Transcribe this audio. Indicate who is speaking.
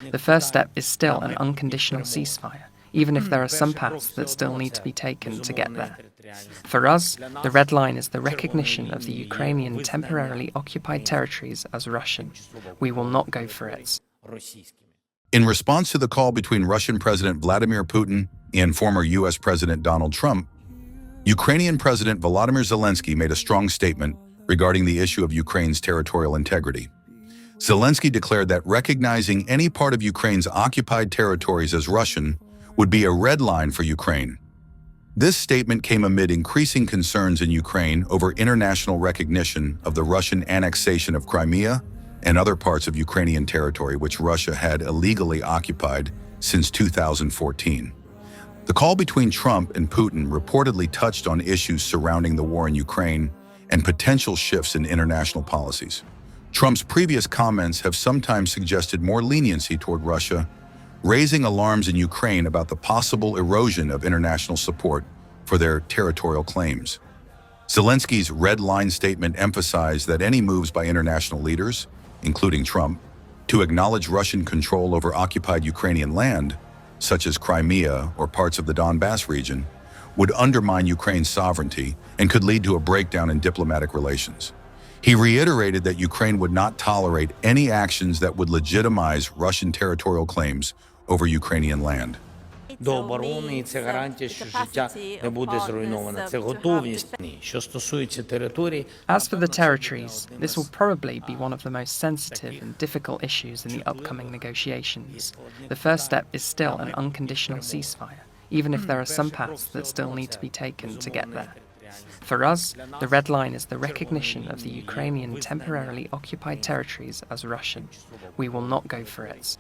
Speaker 1: The first step is still an unconditional ceasefire, even if there are some paths that still need to be taken to get there. For us, the red line is the recognition of the Ukrainian temporarily occupied territories as Russian. We will not go for it.
Speaker 2: In response to the call between Russian President Vladimir Putin and former U.S. President Donald Trump, Ukrainian President Volodymyr Zelensky made a strong statement regarding the issue of Ukraine's territorial integrity. Zelensky declared that recognizing any part of Ukraine's occupied territories as Russian would be a red line for Ukraine. This statement came amid increasing concerns in Ukraine over international recognition of the Russian annexation of Crimea and other parts of Ukrainian territory which Russia had illegally occupied since 2014. The call between Trump and Putin reportedly touched on issues surrounding the war in Ukraine and potential shifts in international policies. Trump's previous comments have sometimes suggested more leniency toward Russia, raising alarms in Ukraine about the possible erosion of international support for their territorial claims. Zelensky's red line statement emphasized that any moves by international leaders, including Trump, to acknowledge Russian control over occupied Ukrainian land, such as Crimea or parts of the Donbass region, would undermine Ukraine's sovereignty and could lead to a breakdown in diplomatic relations. He reiterated that Ukraine would not tolerate any actions that would legitimize Russian territorial claims over Ukrainian land.
Speaker 3: До оборони, і це гарантія, що життя не буде зруйновано. Це готовність. Що стосується територій...
Speaker 1: As for the territories, this will probably be one of the most sensitive and difficult issues in the upcoming negotiations. The first step is still an unconditional ceasefire, even if there are some paths that still need to be taken to get there. For us, the red line is the recognition of the Ukrainian temporarily occupied territories as Russian. We will not go for it.